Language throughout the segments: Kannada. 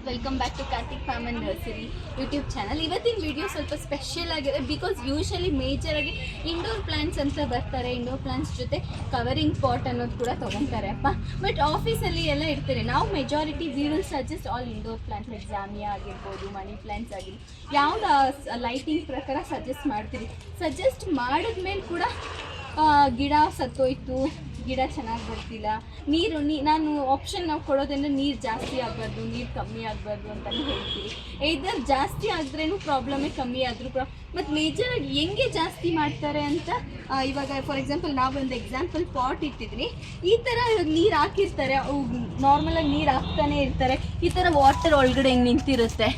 Welcome back to Karthik farm and nursery YouTube channel. ಇವತ್ತಿನ ವಿಡಿಯೋ ಸ್ವಲ್ಪ ಸ್ಪೆಷಲ್ ಆಗಿದೆ ಬಿಕಾಸ್ ಯೂಶಲಿ ಮೇಜರಾಗಿ ಇಂಡೋರ್ ಪ್ಲಾಂಟ್ಸ್ ಅಂತ ಬರ್ತಾರೆ. ಇಂಡೋರ್ ಪ್ಲಾಂಟ್ಸ್ ಜೊತೆ ಕವರಿಂಗ್ ಪಾಟ್ ಅನ್ನೋದು ಕೂಡ ತೊಗೊತಾರೆ ಅಪ್ಪ. ಬಟ್ ಆಫೀಸಲ್ಲಿ ಎಲ್ಲ ಇರ್ತಾರೆ. ನಾವು majority we will suggest all indoor plants like ಜಾಮಿಯಾ ಆಗಿರ್ಬೋದು, ಮನಿ ಪ್ಲಾಂಟ್ಸ್ ಆಗಿರ್ಬೋದು, ಯಾವ್ದು ಲೈಟಿಂಗ್ ಪ್ರಕಾರ ಸಜೆಸ್ಟ್ ಮಾಡ್ತೀವಿ. ಸಜೆಸ್ಟ್ ಮಾಡಿದ್ಮೇಲೆ ಕೂಡ ಗಿಡ ಸತ್ತೋಯ್ತು, ಗಿಡ ಚೆನ್ನಾಗಿ ಬರ್ತಿಲ್ಲ, ನೀರು ನಾನು ಆಪ್ಷನ್ ನಾವು ಕೊಡೋದಂದ್ರೆ ನೀರು ಜಾಸ್ತಿ ಆಗಬಾರ್ದು, ನೀರು ಕಮ್ಮಿ ಆಗಬಾರ್ದು ಅಂತಲೂ ಹೇಳ್ತೀವಿ. ಇದರ ಜಾಸ್ತಿ ಆದ್ರೂ ಪ್ರಾಬ್ಲಮ್ಮೇ, ಕಮ್ಮಿ ಆದರೂ ಮತ್ತು ಮೇಜರಾಗಿ ಹೆಂಗೆ ಜಾಸ್ತಿ ಮಾಡ್ತಾರೆ ಅಂತ ಇವಾಗ ಫಾರ್ ಎಕ್ಸಾಂಪಲ್ ನಾವೊಂದು ಎಕ್ಸಾಂಪಲ್ ಪಾಟ್ ಇಟ್ಟಿದ್ರಿ. ಈ ಥರ ನೀರು ಹಾಕಿರ್ತಾರೆ, ಅವು ನಾರ್ಮಲಾಗಿ ನೀರು ಹಾಕ್ತಾನೆ ಇರ್ತಾರೆ. ಈ ಥರ ವಾಟರ್ ಒಳಗಡೆ ಹಿಂಗೆ ನಿಂತಿರುತ್ತೆ.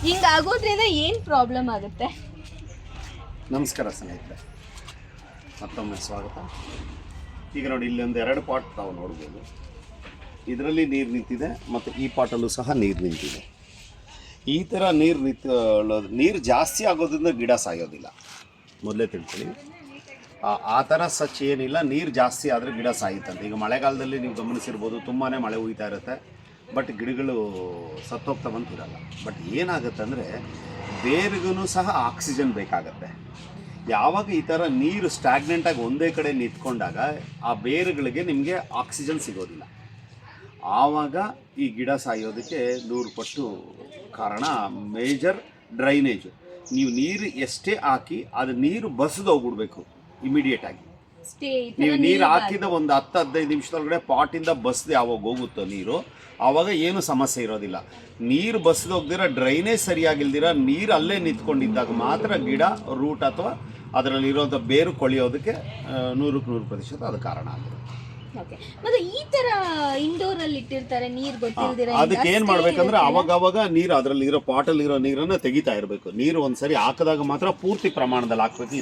ಹಿಂಗೆ ಆಗೋದ್ರಿಂದ ಏನು ಪ್ರಾಬ್ಲಮ್ ಆಗುತ್ತೆ? ನಮಸ್ಕಾರ ಸ್ನೇಹಿತರೆ, ಮತ್ತೊಮ್ಮೆ ಸ್ವಾಗತ. ಈಗ ನೋಡಿ, ಇಲ್ಲೊಂದು 2 ಪಾಟ್ ತಾವು ನೋಡ್ಬೋದು. ಇದರಲ್ಲಿ ನೀರು ನಿಂತಿದೆ ಮತ್ತು ಈ ಪಾಟಲ್ಲೂ ಸಹ ನೀರು ನಿಂತಿದೆ. ಈ ಥರ ನೀರು ಜಾಸ್ತಿ ಆಗೋದ್ರಿಂದ ಗಿಡ ಸಾಯೋದಿಲ್ಲ, ಮೊದಲೇ ತಿಳ್ಕೊಳ್ಳಿ. ಆ ಥರ ಸಚ್ ಏನಿಲ್ಲ. ನೀರು ಜಾಸ್ತಿ ಆದರೆ ಗಿಡ ಸಾಯುತ್ತಂತೆ. ಈಗ ಮಳೆಗಾಲದಲ್ಲಿ ನೀವು ಗಮನಿಸಿರ್ಬೋದು, ತುಂಬಾ ಮಳೆ ಹುಯ್ತಾ ಇರುತ್ತೆ, ಬಟ್ ಗಿಡಗಳು ಸತ್ತೋಗ್ತಾ ಬಂತಿರಲ್ಲ. ಬಟ್ ಏನಾಗುತ್ತೆ ಅಂದರೆ ಬೇರಿಗೂ ಸಹ ಆಕ್ಸಿಜನ್ ಬೇಕಾಗತ್ತೆ. ಯಾವಾಗ ಈ ಥರ ನೀರು ಸ್ಟ್ಯಾಗ್ನೆಂಟಾಗಿ ಒಂದೇ ಕಡೆ ನಿಂತ್ಕೊಂಡಾಗ ಆ ಬೇರುಗಳಿಗೆ ನಿಮಗೆ ಆಕ್ಸಿಜನ್ ಸಿಗೋದಿಲ್ಲ. ಆವಾಗ ಈ ಗಿಡ ಸಾಯೋದಕ್ಕೆ 100 ಪಟ್ಟು ಕಾರಣ ಮೇಜರ್ ಡ್ರೈನೇಜು. ನೀವು ನೀರು ಎಷ್ಟೇ ಹಾಕಿ ಅದು ನೀರು ಬಸಿದೋಗ್ಬಿಡ್ಬೇಕು ಇಮಿಡಿಯೇಟಾಗಿ. ನೀವು ನೀರು ಹಾಕಿದ ಒಂದು 10-15 ನಿಮಿಷದೊಳಗಡೆ ಪಾಟಿಂದ ಬಸ್ದು ಯಾವಾಗ ಹೋಗುತ್ತೋ ನೀರು, ಆವಾಗ ಏನು ಸಮಸ್ಯೆ ಇರೋದಿಲ್ಲ. ನೀರು ಬಸ್ದೋಗ್ದಿರ, ಡ್ರೈನೇಜ್ ಸರಿಯಾಗಿಲ್ದಿರ ನೀರು ಅಲ್ಲೇ ನಿಂತ್ಕೊಂಡಿದ್ದಾಗ ಮಾತ್ರ ಗಿಡ ರೂಟ್ ಅಥವಾ ಅದರಲ್ಲಿರೋಂಥ ಬೇರು ಕೊಳೆಯೋದಕ್ಕೆ 100% ಅದು ಕಾರಣ ಆಗುತ್ತೆ. ಮತ್ತೆ ಈ ತರ ಇಂಡೋರ್ ಅಲ್ಲಿ ಇಟ್ಟಿರ್ತಾರೆ, ನೀರು ಗೊತ್ತಿಲ್ದಿರ. ಅದಕ್ಕೆ ಏನ್ ಮಾಡ್ಬೇಕಂದ್ರೆ ಅವಾಗ ನೀರು ಅದರಲ್ಲಿರೋ ಪಾಟಲ್ಲಿರೋ ನೀರನ್ನ ತೆಗಿತಾ ಇರಬೇಕು. ನೀರು ಒಂದ್ಸರಿ ಹಾಕಿದಾಗ ಮಾತ್ರ ಪೂರ್ತಿ ಪ್ರಮಾಣದಲ್ಲಿ ಹಾಕ್ಬೇಕು.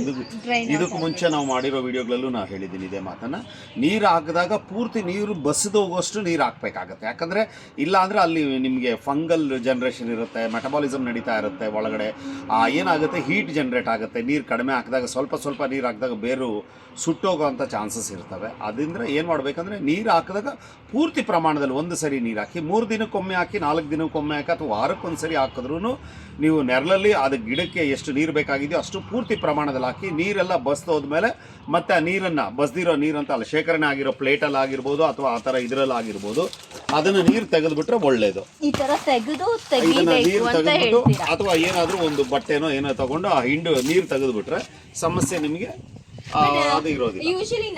ಇದಕ್ಕೂ ಮುಂಚೆ ನಾವು ಮಾಡಿರೋ ವಿಡಿಯೋಗಳಲ್ಲೂ ನಾವು ಹೇಳಿದ್ದೀನಿ ಇದೇ ಮಾತನ್ನ. ನೀರು ಹಾಕಿದಾಗ ಪೂರ್ತಿ ನೀರು ಬಸ್ದು ಹೋಗೋಷ್ಟು ನೀರು ಹಾಕ್ಬೇಕಾಗತ್ತೆ. ಯಾಕಂದ್ರೆ ಇಲ್ಲ ಅಂದ್ರೆ ಅಲ್ಲಿ ನಿಮಗೆ ಫಂಗಲ್ ಜನರೇಷನ್ ಇರುತ್ತೆ, ಮೆಟಬಾಲಿಸಮ್ ನಡೀತಾ ಇರುತ್ತೆ ಒಳಗಡೆ. ಏನಾಗುತ್ತೆ, ಹೀಟ್ ಜನರೇಟ್ ಆಗುತ್ತೆ. ನೀರು ಕಡಿಮೆ ಹಾಕಿದಾಗ, ಸ್ವಲ್ಪ ನೀರು ಹಾಕಿದಾಗ ಬೇರು ಸುಟ್ಟೋಗೋವಂಥ ಚಾನ್ಸಸ್ ಇರ್ತವೆ. ಅದರಿಂದ ಏನು ಮಾಡಬೇಕಂದ್ರೆ ನೀರು ಹಾಕಿದಾಗ ಪೂರ್ತಿ ಪ್ರಮಾಣದಲ್ಲಿ ಒಂದು ಸರಿ ನೀರು ಹಾಕಿ, 3 ದಿನಕ್ಕೊಮ್ಮೆ ಹಾಕಿ, 4 ದಿನಕ್ಕೊಮ್ಮೆ ಹಾಕಿ, ಅಥವಾ ವಾರಕ್ಕೊಂದು ಸರಿ ಹಾಕಿದ್ರೂ ನೀವು ನೆರಳಲ್ಲಿ ಅದು ಗಿಡಕ್ಕೆ ಎಷ್ಟು ನೀರು ಬೇಕಾಗಿದೆಯೋ ಅಷ್ಟು ಪೂರ್ತಿ ಪ್ರಮಾಣದಲ್ಲಿ ಹಾಕಿ, ನೀರೆಲ್ಲ ಬಸ್ದೋದ್ಮೇಲೆ ಮತ್ತೆ ಆ ನೀರನ್ನು ಬಸ್ದಿರೋ ನೀರಂತ ಅಲ್ಲ, ಶೇಖರಣೆ ಆಗಿರೋ ಪ್ಲೇಟಲ್ಲಿ ಆಗಿರ್ಬೋದು ಅಥವಾ ಆ ಥರ ಇದರಲ್ಲಿ ಆಗಿರ್ಬೋದು, ಅದನ್ನು ನೀರು ತೆಗೆದುಬಿಟ್ರೆ ಒಳ್ಳೆಯದು. ಈ ಥರ ಇದನ್ನು ನೀರು ತೆಗೆದುಬಿಟ್ಟು ಅಥವಾ ಏನಾದರೂ ಒಂದು ಬಟ್ಟೆನೋ ಏನೋ ತಗೊಂಡು ಆ ನೀರು ತೆಗೆದುಬಿಟ್ರೆ ಸಮಸ್ಯೆ ನಿಮಗೆ ಯೂಶಲಿ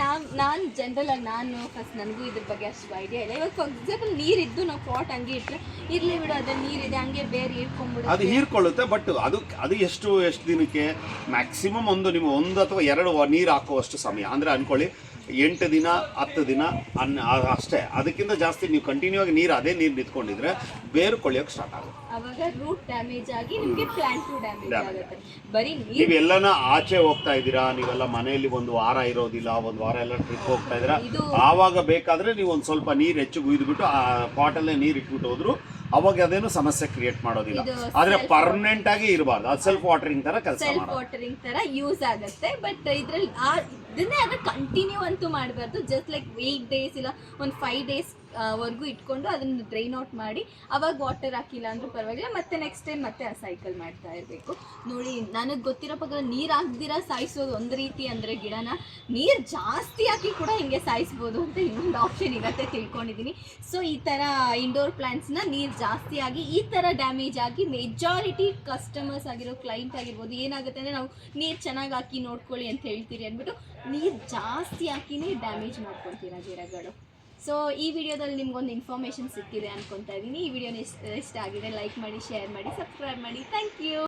ನಾನು ಜನರಲ್ ಆಗಿ ನಾನು ಫಸ್ಟ್ ನನಗೂ ಇದ್ರ ಬಗ್ಗೆ ಅಷ್ಟು ಐಡಿಯಾ ಇಲ್ಲ. ಇವಾಗ ಫಾರ್ ಎಕ್ಸಾಂಪಲ್ ನೀರಿದ್ದು ನಾವು ಪಾಟ್ ಹಂಗೆ ಇಟ್ಟರೆ ಇರ್ಲಿ ಬಿಡು, ಅದ್ರಲ್ಲಿ ನೀರಿದೆ ಹಂಗೆ ಬೇರೆ ಹೀರ್ಕೊಂಡ್ಬಿಡು, ಅದು ಹೀರ್ಕೊಳ್ಳುತ್ತೆ. ಬಟ್ ಅದು ಎಷ್ಟು ದಿನಕ್ಕೆ ಮ್ಯಾಕ್ಸಿಮಮ್ ನೀವು 1 ಅಥವಾ 2 ನೀರು ಹಾಕುವಷ್ಟು ಸಮಯ ಅಂದರೆ ಅನ್ಕೊಳ್ಳಿ 8 ದಿನ 10 ದಿನ ಅಷ್ಟೇ. ಅದಕ್ಕಿಂತ ಜಾಸ್ತಿ ನೀವು ಕಂಟಿನ್ಯೂ ಆಗಿ ಅದೇ ನೀರು ನಿಂತ್ಕೊಂಡಿದ್ರೆ ಬೇರು ಕೊಳೆಯೋಕೆ ಸ್ಟಾರ್ಟ್ ಆಗುತ್ತೆ. ಅವಾಗ ರೂಟ್ ಡ್ಯಾಮೇಜ್ ಆಗಿ ನಿಮಗೆ ಪ್ಲಾಂಟ್ ಡ್ಯಾಮೇಜ್ ಆಗುತ್ತೆ. ಬರೀ ನೀವೆಲ್ಲನ ಆಚೆ ಹೋಗ್ತಾ ಇದ್ದೀರಾ, ನೀವೆಲ್ಲ ಮನೆಯಲ್ಲಿ 1 ವಾರ ಇರೋದಿಲ್ಲ, 1 ವಾರ ಎಲ್ಲ ಟ್ರಿಪ್ ಹೋಗ್ತಾ ಇದ್ದೀರಾ, ಆವಾಗ ಬೇಕಾದ್ರೆ ನೀವು ಒಂದು ಸ್ವಲ್ಪ ನೀರು ಹೆಚ್ಚು ಗುಯ್ದುಬಿಟ್ಟು ಆ ಪಾಟಲ್ಲೇ ನೀರು ಇಟ್ಬಿಟ್ಟು ಹೋದ್ರು ಅವಾಗ ಅದೇನು ಸಮಸ್ಯೆ ಕ್ರಿಯೇಟ್ ಮಾಡೋದಿಲ್ಲ. ಆದ್ರೆ ಪರ್ಮನೆಂಟ್ ಆಗಿ ಇರಬಾರ್ದು. ಅದು ಸೆಲ್ಫ್ ವಾಟರಿಂಗ್ ತರ ಕೆಲಸ ಮಾಡೋದು, ಸೆಲ್ಫ್ ವಾಟರಿಂಗ್ ತರ ಯೂಸ್ ಆಗುತ್ತೆ. ಬಟ್ ಇದ್ರಲ್ಲಿ ಇದನ್ನೇ ಅದನ್ನ ಕಂಟಿನ್ಯೂ ಅಂತೂ ಮಾಡಬಾರ್ದು. ಜಸ್ಟ್ ಲೈಕ್ 8 ಡೇಸ್ ಇಲ್ಲ ಒಂದು 5 ಡೇಸ್ ವರ್ಗೂ ಇಟ್ಕೊಂಡು ಅದನ್ನು ಡ್ರೈನ್ ಔಟ್ ಮಾಡಿ ಅವಾಗ ವಾಟರ್ ಹಾಕಿಲ್ಲ ಅಂದ್ರೂ ಪರವಾಗಿಲ್ಲ, ಮತ್ತೆ ನೆಕ್ಸ್ಟ್ ಟೈಮ್ ಮತ್ತೆ ಆ ಸೈಕಲ್ ಮಾಡ್ತಾ ಇರಬೇಕು. ನೋಡಿ, ನನಗೆ ಗೊತ್ತಿರೋ ಪ್ರಕಾರ ನೀರು ಹಾಕ್ದಿರ ಸಾಯಿಸೋದು ಒಂದು ರೀತಿ ಅಂದರೆ ಗಿಡನ ನೀರು ಜಾಸ್ತಿ ಹಾಕಿ ಕೂಡ ಹಿಂಗೆ ಸಾಯಿಸ್ಬೋದು ಅಂತ ಇನ್ನೊಂದು ಆಪ್ಷನ್ ಇರುತ್ತೆ ತಿಳ್ಕೊಂಡಿದ್ದೀನಿ. ಸೊ ಈ ಥರ ಇಂಡೋರ್ ಪ್ಲಾಂಟ್ಸ್ನ ನೀರು ಜಾಸ್ತಿ ಆಗಿ ಈ ಥರ ಡ್ಯಾಮೇಜ್ ಆಗಿ ಮೆಜಾರಿಟಿ ಕಸ್ಟಮರ್ಸ್ ಆಗಿರೋ ಕ್ಲೈಂಟ್ ಆಗಿರ್ಬೋದು ಏನಾಗುತ್ತೆ ಅಂದರೆ ನಾವು ನೀರು ಚೆನ್ನಾಗಿ ಹಾಕಿ ನೋಡ್ಕೊಳ್ಳಿ ಅಂತ ಹೇಳ್ತೀರಿ ಅಂದ್ಬಿಟ್ಟು ನೀರು ಜಾಸ್ತಿ ಹಾಕಿನೇ ಡ್ಯಾಮೇಜ್ ಮಾಡ್ಕೊತೀರ ಗಿಡಗಳು. ಸೊ ಈ ವಿಡಿಯೋದಲ್ಲಿ ನಿಮ್ಗೊಂದು ಇನ್ಫಾರ್ಮೇಷನ್ ಸಿಕ್ಕಿದೆ ಅನ್ಕೊತಾ ಇದ್ದೀನಿ. ಈ ವಿಡಿಯೋನ ಇಷ್ಟ ಆಗಿದೆ ಲೈಕ್ ಮಾಡಿ, ಶೇರ್ ಮಾಡಿ, ಸಬ್ಸ್ಕ್ರೈಬ್ ಮಾಡಿ. Thank you.